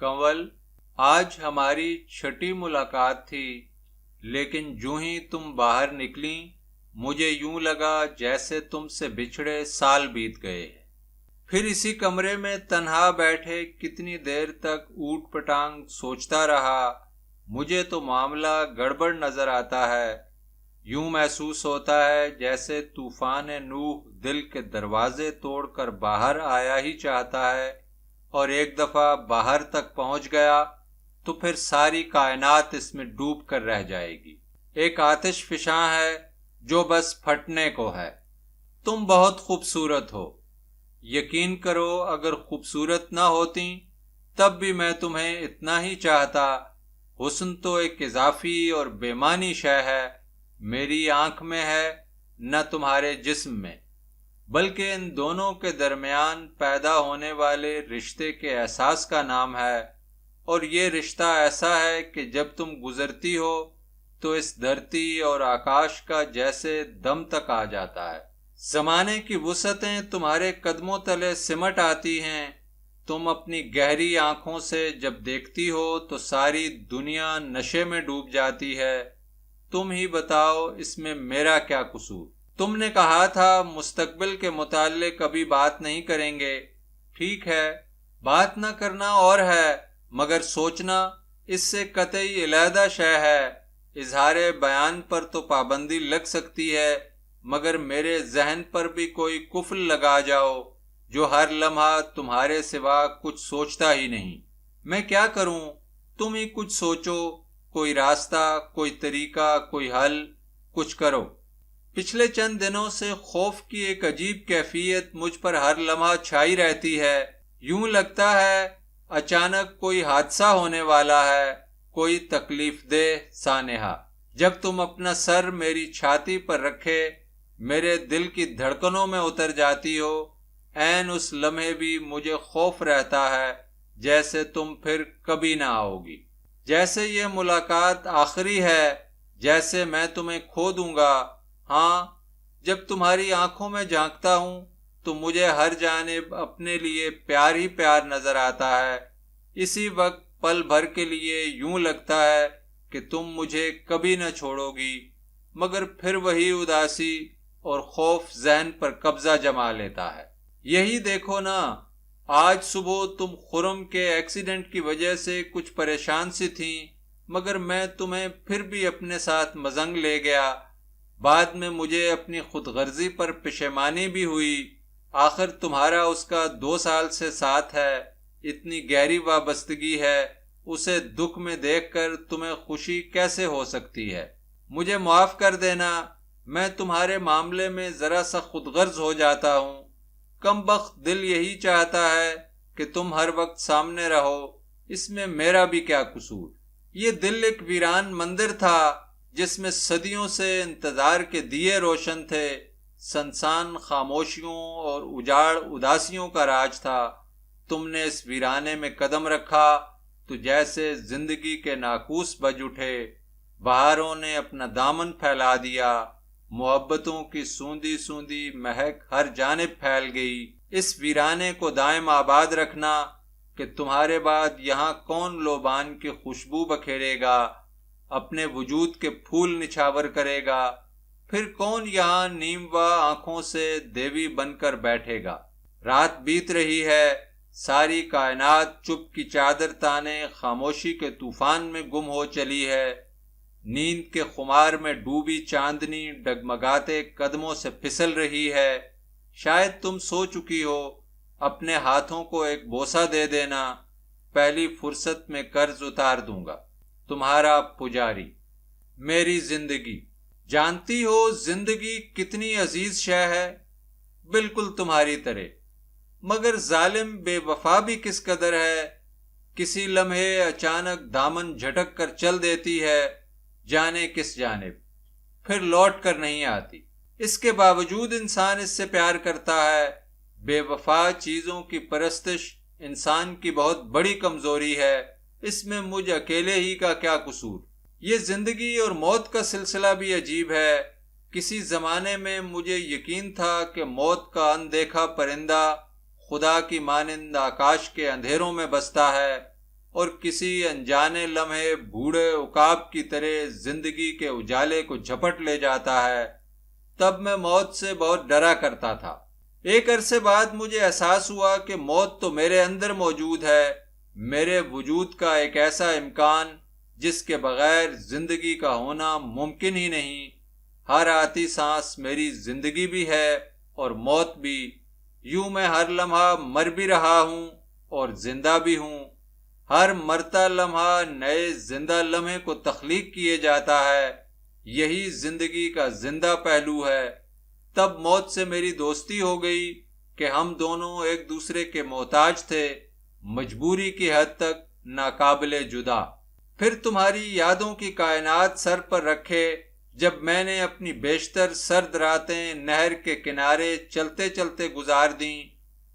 کنول، آج ہماری چھٹی ملاقات تھی، لیکن جو ہی تم باہر نکلیں مجھے یوں لگا جیسے تم سے بچھڑے سال بیت گئے۔ پھر اسی کمرے میں تنہا بیٹھے کتنی دیر تک اوٹ پٹانگ سوچتا رہا۔ مجھے تو معاملہ گڑبڑ نظر آتا ہے۔ یوں محسوس ہوتا ہے جیسے طوفان نوح دل کے دروازے توڑ کر باہر آیا ہی چاہتا ہے، اور ایک دفعہ باہر تک پہنچ گیا تو پھر ساری کائنات اس میں ڈوب کر رہ جائے گی۔ ایک آتش فشاں ہے جو بس پھٹنے کو ہے۔ تم بہت خوبصورت ہو۔ یقین کرو اگر خوبصورت نہ ہوتی تب بھی میں تمہیں اتنا ہی چاہتا۔ حسن تو ایک اضافی اور بے معنی شے ہے، میری آنکھ میں ہے نہ تمہارے جسم میں، بلکہ ان دونوں کے درمیان پیدا ہونے والے رشتے کے احساس کا نام ہے، اور یہ رشتہ ایسا ہے کہ جب تم گزرتی ہو تو اس دھرتی اور آکاش کا جیسے دم تک آ جاتا ہے۔ زمانے کی وسعتیں تمہارے قدموں تلے سمٹ آتی ہیں۔ تم اپنی گہری آنکھوں سے جب دیکھتی ہو تو ساری دنیا نشے میں ڈوب جاتی ہے۔ تم ہی بتاؤ اس میں میرا کیا قصور؟ تم نے کہا تھا مستقبل کے متعلق کبھی بات نہیں کریں گے۔ ٹھیک ہے، بات نہ کرنا اور ہے، مگر سوچنا اس سے قطعی علیحدہ شے ہے۔ اظہار بیان پر تو پابندی لگ سکتی ہے، مگر میرے ذہن پر بھی کوئی قفل لگا جاؤ جو ہر لمحہ تمہارے سوا کچھ سوچتا ہی نہیں۔ میں کیا کروں؟ تم ہی کچھ سوچو، کوئی راستہ، کوئی طریقہ، کوئی حل، کچھ کرو۔ پچھلے چند دنوں سے خوف کی ایک عجیب کیفیت مجھ پر ہر لمحہ چھائی رہتی ہے۔ یوں لگتا ہے اچانک کوئی حادثہ ہونے والا ہے، کوئی تکلیف دہ سانحہ۔ جب تم اپنا سر میری چھاتی پر رکھے میرے دل کی دھڑکنوں میں اتر جاتی ہو، عین اس لمحے بھی مجھے خوف رہتا ہے جیسے تم پھر کبھی نہ آؤ گی، جیسے یہ ملاقات آخری ہے، جیسے میں تمہیں کھو دوں گا۔ ہاں، جب تمہاری آنکھوں میں جھانکتا ہوں تو مجھے ہر جانب اپنے لیے پیار ہی پیار نظر آتا ہے۔ اسی وقت پل بھر کے لیے یوں لگتا ہے کہ تم مجھے کبھی نہ چھوڑو گی، مگر پھر وہی اداسی اور خوف ذہن پر قبضہ جما لیتا ہے۔ یہی دیکھو نا، آج صبح تم خرم کے ایکسیڈنٹ کی وجہ سے کچھ پریشان سی تھیں، مگر میں تمہیں پھر بھی اپنے ساتھ مزنگ لے گیا۔ بعد میں مجھے اپنی خود غرضی پر پشیمانی بھی ہوئی۔ آخر تمہارا اس کا 2 سال سے ساتھ ہے، اتنی گہری وابستگی ہے، اسے دکھ میں دیکھ کر تمہیں خوشی کیسے ہو سکتی ہے؟ مجھے معاف کر دینا، میں تمہارے معاملے میں ذرا سا خود غرض ہو جاتا ہوں۔ کم بخت دل یہی چاہتا ہے کہ تم ہر وقت سامنے رہو، اس میں میرا بھی کیا قصور؟ یہ دل ایک ویران مندر تھا جس میں صدیوں سے انتظار کے دیے روشن تھے، سنسان خاموشیوں اور اجاڑ اداسیوں کا راج تھا۔ تم نے اس ویرانے میں قدم رکھا تو جیسے زندگی کے ناقوس بج اٹھے، بہاروں نے اپنا دامن پھیلا دیا، محبتوں کی سوندھی سوندھی مہک ہر جانب پھیل گئی۔ اس ویرانے کو دائم آباد رکھنا کہ تمہارے بعد یہاں کون لوبان کی خوشبو بکھیرے گا، اپنے وجود کے پھول نچھاور کرے گا، پھر کون یہاں نیم وا آنکھوں سے دیوی بن کر بیٹھے گا۔ رات بیت رہی ہے، ساری کائنات چپ کی چادر تانے خاموشی کے طوفان میں گم ہو چلی ہے۔ نیند کے خمار میں ڈوبی چاندنی ڈگمگاتے قدموں سے پھسل رہی ہے۔ شاید تم سو چکی ہو، اپنے ہاتھوں کو ایک بوسہ دے دینا، پہلی فرصت میں قرض اتار دوں گا۔ تمہارا پجاری۔ میری زندگی، جانتی ہو زندگی کتنی عزیز شے ہے؟ بالکل تمہاری طرح، مگر ظالم بے وفا بھی کس قدر ہے۔ کسی لمحے اچانک دامن جھٹک کر چل دیتی ہے، جانے کس جانب، پھر لوٹ کر نہیں آتی۔ اس کے باوجود انسان اس سے پیار کرتا ہے۔ بے وفا چیزوں کی پرستش انسان کی بہت بڑی کمزوری ہے، اس میں مجھ اکیلے ہی کا کیا قصور؟ یہ زندگی اور موت کا سلسلہ بھی عجیب ہے۔ کسی زمانے میں مجھے یقین تھا کہ موت کا اندیکھا پرندہ خدا کی مانند آکاش کے اندھیروں میں بستا ہے اور کسی انجانے لمحے بوڑھے عقاب کی طرح زندگی کے اجالے کو جھپٹ لے جاتا ہے، تب میں موت سے بہت ڈرا کرتا تھا۔ ایک عرصے بعد مجھے احساس ہوا کہ موت تو میرے اندر موجود ہے، میرے وجود کا ایک ایسا امکان جس کے بغیر زندگی کا ہونا ممکن ہی نہیں۔ ہر آتی سانس میری زندگی بھی ہے اور موت بھی، یوں میں ہر لمحہ مر بھی رہا ہوں اور زندہ بھی ہوں۔ ہر مرتا لمحہ نئے زندہ لمحے کو تخلیق کیے جاتا ہے، یہی زندگی کا زندہ پہلو ہے۔ تب موت سے میری دوستی ہو گئی کہ ہم دونوں ایک دوسرے کے محتاج تھے، مجبوری کی حد تک ناقابل جدا۔ پھر تمہاری یادوں کی کائنات سر پر رکھے جب میں نے اپنی بیشتر سرد راتیں نہر کے کنارے چلتے چلتے گزار دیں،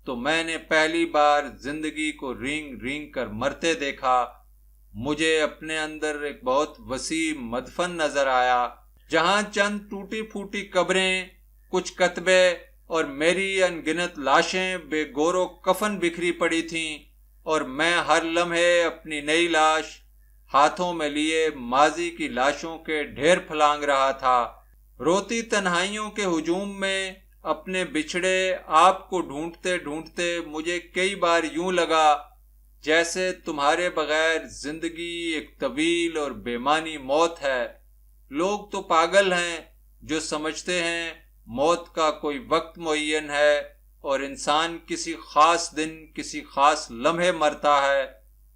تو میں نے پہلی بار زندگی کو رینگ رینگ کر مرتے دیکھا۔ مجھے اپنے اندر ایک بہت وسیع مدفن نظر آیا، جہاں چند ٹوٹی پھوٹی قبریں، کچھ کتبے اور میری ان گنت لاشیں بے گور و کفن بکھری پڑی تھیں، اور میں ہر لمحے اپنی نئی لاش ہاتھوں میں لیے ماضی کی لاشوں کے ڈھیر پھلانگ رہا تھا۔ روتی تنہائیوں کے ہجوم میں اپنے بچھڑے آپ کو ڈھونڈتے ڈھونڈتے مجھے کئی بار یوں لگا جیسے تمہارے بغیر زندگی ایک طویل اور بے معنی موت ہے۔ لوگ تو پاگل ہیں جو سمجھتے ہیں موت کا کوئی وقت معین ہے اور انسان کسی خاص دن کسی خاص لمحے مرتا ہے۔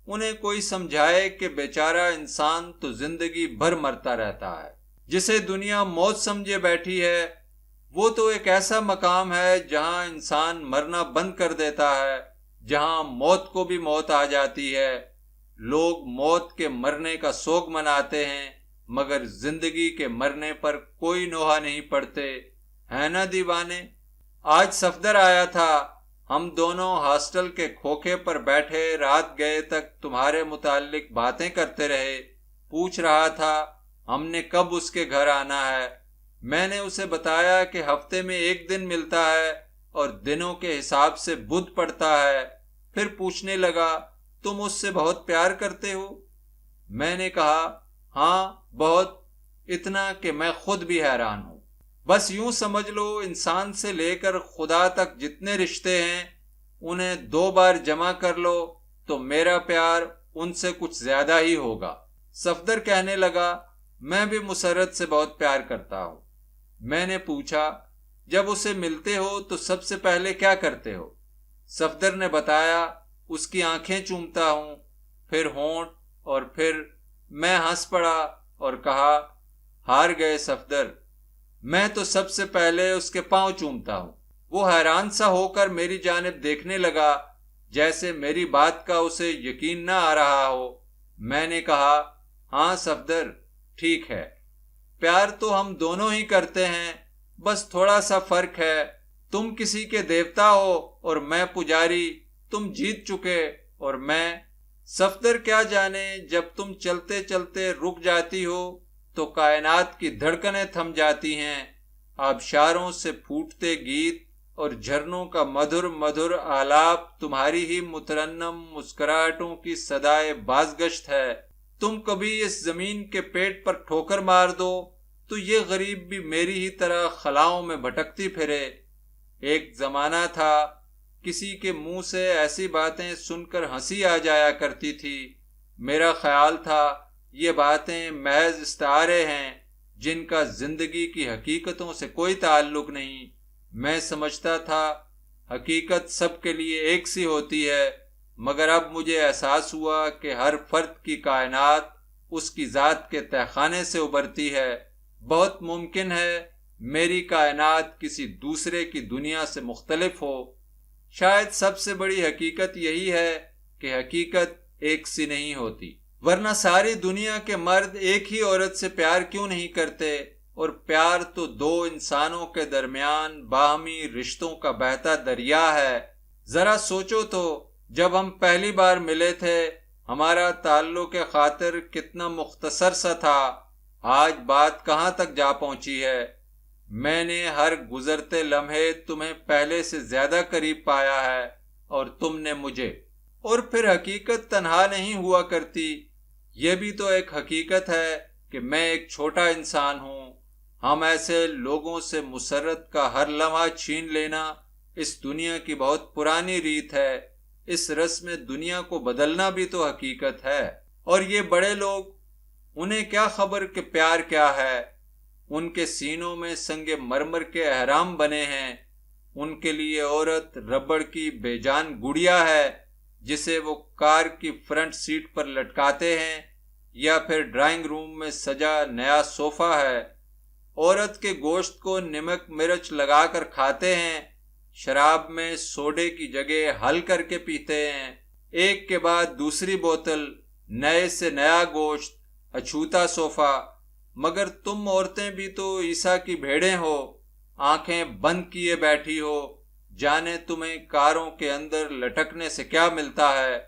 انہیں کوئی سمجھائے کہ بیچارہ انسان تو زندگی بھر مرتا رہتا ہے۔ جسے دنیا موت سمجھے بیٹھی ہے، وہ تو ایک ایسا مقام ہے جہاں انسان مرنا بند کر دیتا ہے، جہاں موت کو بھی موت آ جاتی ہے۔ لوگ موت کے مرنے کا سوگ مناتے ہیں، مگر زندگی کے مرنے پر کوئی نوحہ نہیں پڑتے، ہے نا دیوانے؟ آج صفدر آیا تھا، ہم دونوں ہاسٹل کے کھوکھے پر بیٹھے رات گئے تک تمہارے متعلق باتیں کرتے رہے۔ پوچھ رہا تھا ہم نے کب اس کے گھر آنا ہے۔ میں نے اسے بتایا کہ ہفتے میں ایک دن ملتا ہے اور دنوں کے حساب سے بدھ پڑتا ہے۔ پھر پوچھنے لگا تم اس سے بہت پیار کرتے ہو؟ میں نے کہا ہاں بہت، اتنا کہ میں خود بھی حیران ہوں۔ بس یوں سمجھ لو انسان سے لے کر خدا تک جتنے رشتے ہیں انہیں 2 بار جمع کر لو تو میرا پیار ان سے کچھ زیادہ ہی ہوگا۔ صفدر کہنے لگا میں بھی مسرت سے بہت پیار کرتا ہوں۔ میں نے پوچھا جب اسے ملتے ہو تو سب سے پہلے کیا کرتے ہو؟ صفدر نے بتایا اس کی آنکھیں چومتا ہوں، پھر ہونٹ، اور پھر میں ہنس پڑا اور کہا ہار گئے صفدر، میں تو سب سے پہلے اس کے پاؤں چومتا ہوں۔ وہ حیران سا ہو کر میری جانب دیکھنے لگا جیسے میری بات کا اسے یقین نہ آ رہا ہو۔ میں نے کہا ہاں صفدر ٹھیک ہے، پیار تو ہم دونوں ہی کرتے ہیں، بس تھوڑا سا فرق ہے، تم کسی کے دیوتا ہو اور میں پجاری، تم جیت چکے اور میں۔ صفدر کیا جانے جب تم چلتے چلتے رک جاتی ہو تو کائنات کی دھڑکنیں تھم جاتی ہیں، آبشاروں سے پھوٹتے گیت اور جھرنوں کا مدھر مدھر آلاپ تمہاری ہی مترنم مسکراہٹوں کی صدائے بازگشت ہے۔ تم کبھی اس زمین کے پیٹ پر ٹھوکر مار دو تو یہ غریب بھی میری ہی طرح خلاؤں میں بھٹکتی پھرے۔ ایک زمانہ تھا کسی کے منہ سے ایسی باتیں سن کر ہنسی آ جایا کرتی تھی، میرا خیال تھا یہ باتیں محض استعارے ہیں جن کا زندگی کی حقیقتوں سے کوئی تعلق نہیں۔ میں سمجھتا تھا حقیقت سب کے لیے ایک سی ہوتی ہے، مگر اب مجھے احساس ہوا کہ ہر فرد کی کائنات اس کی ذات کے تہخانے سے ابھرتی ہے۔ بہت ممکن ہے میری کائنات کسی دوسرے کی دنیا سے مختلف ہو۔ شاید سب سے بڑی حقیقت یہی ہے کہ حقیقت ایک سی نہیں ہوتی، ورنہ ساری دنیا کے مرد ایک ہی عورت سے پیار کیوں نہیں کرتے؟ اور پیار تو 2 انسانوں کے درمیان باہمی رشتوں کا بہتا دریا ہے۔ ذرا سوچو تو جب ہم پہلی بار ملے تھے ہمارا تعلق خاطر کتنا مختصر سا تھا، آج بات کہاں تک جا پہنچی ہے۔ میں نے ہر گزرتے لمحے تمہیں پہلے سے زیادہ قریب پایا ہے اور تم نے مجھے، اور پھر حقیقت تنہا نہیں ہوا کرتی، یہ بھی تو ایک حقیقت ہے کہ میں ایک چھوٹا انسان ہوں۔ ہم ایسے لوگوں سے مسرت کا ہر لمحہ چھین لینا اس دنیا کی بہت پرانی ریت ہے۔ اس رسم دنیا کو بدلنا بھی تو حقیقت ہے۔ اور یہ بڑے لوگ، انہیں کیا خبر کہ پیار کیا ہے؟ ان کے سینوں میں سنگ مرمر کے احرام بنے ہیں۔ ان کے لیے عورت ربڑ کی بے جان گڑیا ہے جسے وہ کار کی فرنٹ سیٹ پر لٹکاتے ہیں، یا پھر ڈرائنگ روم میں سجا نیا صوفہ ہے۔ عورت کے گوشت کو نمک مرچ لگا کر کھاتے ہیں، شراب میں سوڈے کی جگہ حل کر کے پیتے ہیں، ایک کے بعد دوسری بوتل، نئے سے نیا گوشت، اچھوتا صوفہ۔ مگر تم عورتیں بھی تو عیسیٰ کی بھیڑیں ہو، آنکھیں بند کیے بیٹھی ہو، جانے تمہیں کاروں کے اندر لٹکنے سے کیا ملتا ہے؟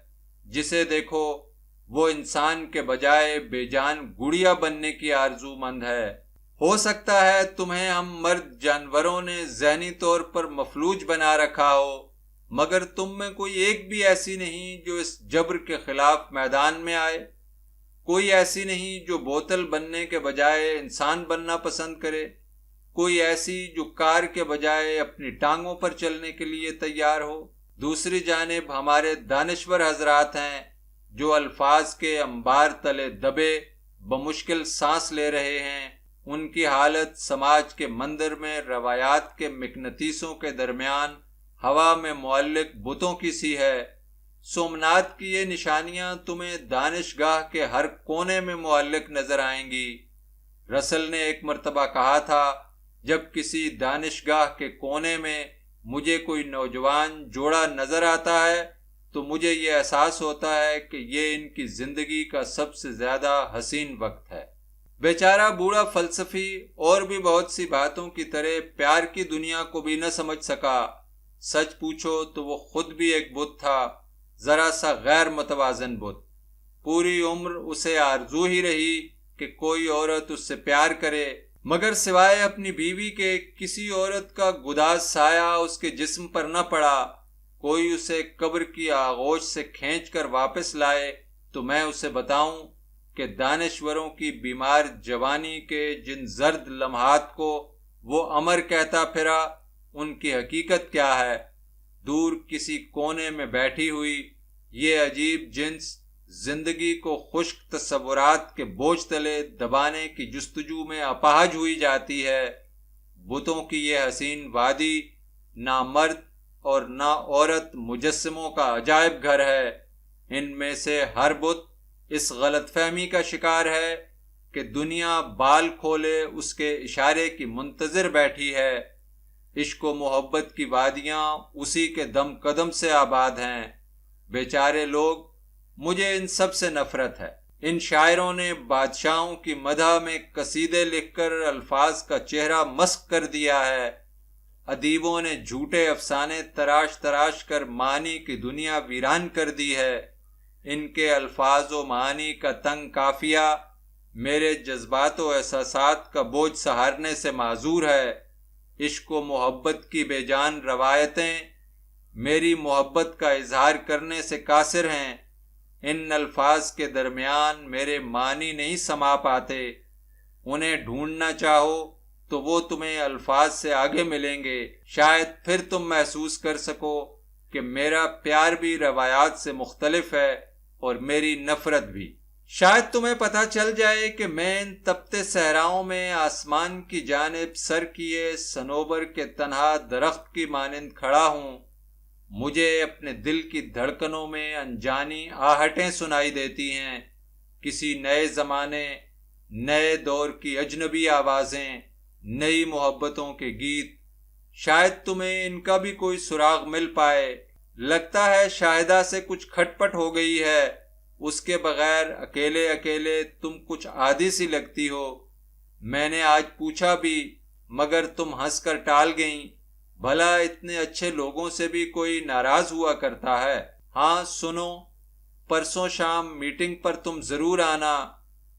جسے دیکھو وہ انسان کے بجائے بے جان گڑیا بننے کی آرزو مند ہے۔ ہو سکتا ہے تمہیں ہم مرد جانوروں نے ذہنی طور پر مفلوج بنا رکھا ہو، مگر تم میں کوئی ایک بھی ایسی نہیں جو اس جبر کے خلاف میدان میں آئے، کوئی ایسی نہیں جو بوتل بننے کے بجائے انسان بننا پسند کرے، کوئی ایسی جو کار کے بجائے اپنی ٹانگوں پر چلنے کے لیے تیار ہو۔ دوسری جانب ہمارے دانشور حضرات ہیں جو الفاظ کے انبار تلے دبے بمشکل سانس لے رہے ہیں۔ ان کی حالت سماج کے مندر میں روایات کے مقناطیسوں کے درمیان ہوا میں معلق بتوں کی سی ہے۔ سومناتھ کی یہ نشانیاں تمہیں دانشگاہ کے ہر کونے میں معلق نظر آئیں گی۔ رسل نے ایک مرتبہ کہا تھا، جب کسی دانشگاہ کے کونے میں مجھے کوئی نوجوان جوڑا نظر آتا ہے تو مجھے یہ احساس ہوتا ہے کہ یہ ان کی زندگی کا سب سے زیادہ حسین وقت ہے۔ بیچارہ بوڑھا فلسفی اور بھی بہت سی باتوں کی طرح پیار کی دنیا کو بھی نہ سمجھ سکا۔ سچ پوچھو تو وہ خود بھی ایک بت تھا، ذرا سا غیر متوازن بت۔ پوری عمر اسے آرزو ہی رہی کہ کوئی عورت اس سے پیار کرے، مگر سوائے اپنی بیوی کے کسی عورت کا گداز سایہ اس کے جسم پر نہ پڑا۔ کوئی اسے قبر کی آغوش سے کھینچ کر واپس لائے تو میں اسے بتاؤں کہ دانشوروں کی بیمار جوانی کے جن زرد لمحات کو وہ امر کہتا پھرا، ان کی حقیقت کیا ہے؟ دور کسی کونے میں بیٹھی ہوئی یہ عجیب جنس زندگی کو خشک تصورات کے بوجھ تلے دبانے کی جستجو میں اپاہج ہوئی جاتی ہے۔ بتوں کی یہ حسین وادی نہ مرد اور نہ عورت مجسموں کا عجائب گھر ہے۔ ان میں سے ہر بت اس غلط فہمی کا شکار ہے کہ دنیا بال کھولے اس کے اشارے کی منتظر بیٹھی ہے۔ عشق و محبت کی وادیاں اسی کے دم قدم سے آباد ہیں۔ بیچارے لوگ، مجھے ان سب سے نفرت ہے۔ ان شاعروں نے بادشاہوں کی مدح میں قصیدے لکھ کر الفاظ کا چہرہ مسخ کر دیا ہے۔ ادیبوں نے جھوٹے افسانے تراش تراش کر معنی کی دنیا ویران کر دی ہے۔ ان کے الفاظ و معانی کا تنگ قافیہ میرے جذبات و احساسات کا بوجھ سہارنے سے معذور ہے۔ عشق و محبت کی بے جان روایتیں میری محبت کا اظہار کرنے سے قاصر ہیں۔ ان الفاظ کے درمیان میرے معنی نہیں سما پاتے۔ انہیں ڈھونڈنا چاہو تو وہ تمہیں الفاظ سے آگے ملیں گے۔ شاید پھر تم محسوس کر سکو کہ میرا پیار بھی روایات سے مختلف ہے اور میری نفرت بھی۔ شاید تمہیں پتہ چل جائے کہ میں ان تپتے صحراؤں میں آسمان کی جانب سر کیے صنوبر کے تنہا درخت کی مانند کھڑا ہوں۔ مجھے اپنے دل کی دھڑکنوں میں انجانی آہٹیں سنائی دیتی ہیں، کسی نئے زمانے، نئے دور کی اجنبی آوازیں، نئی محبتوں کے گیت۔ شاید تمہیں ان کا بھی کوئی سراغ مل پائے۔ لگتا ہے شاہدہ سے کچھ کھٹ پٹ ہو گئی ہے، اس کے بغیر اکیلے اکیلے تم کچھ عادی سی لگتی ہو۔ میں نے آج پوچھا بھی مگر تم ہنس کر ٹال گئیں۔ بھلا اتنے اچھے لوگوں سے بھی کوئی ناراض ہوا کرتا ہے۔ ہاں سنو، پرسوں شام میٹنگ پر تم ضرور آنا،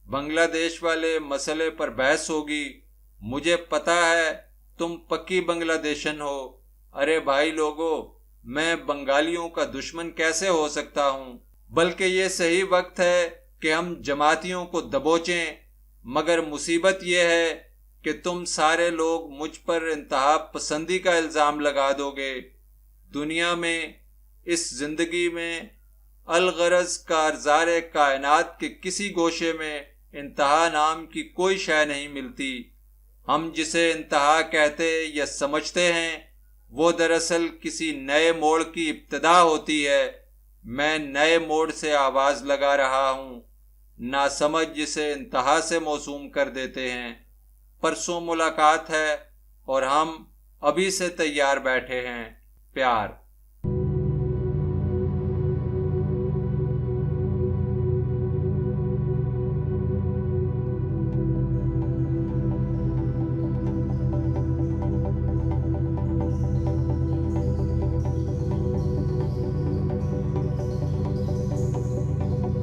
بنگلہ دیش والے مسئلے پر بحث ہوگی۔ مجھے پتا ہے تم پکی بنگلہ دیشن ہو۔ ارے بھائی لوگو، میں بنگالیوں کا دشمن کیسے ہو سکتا ہوں؟ بلکہ یہ صحیح وقت ہے کہ ہم جماعتیوں کو دبوچیں، مگر مصیبت یہ ہے کہ تم سارے لوگ مجھ پر انتہا پسندی کا الزام لگا دو گے۔ دنیا میں، اس زندگی میں، الغرض کارزار کائنات کے کسی گوشے میں انتہا نام کی کوئی شے نہیں ملتی۔ ہم جسے انتہا کہتے یا سمجھتے ہیں وہ دراصل کسی نئے موڑ کی ابتدا ہوتی ہے۔ میں نئے موڑ سے آواز لگا رہا ہوں، ناسمجھ جسے انتہا سے موسوم کر دیتے ہیں۔ پرسوں ملاقات ہے اور ہم ابھی سے تیار بیٹھے ہیں۔ پیار۔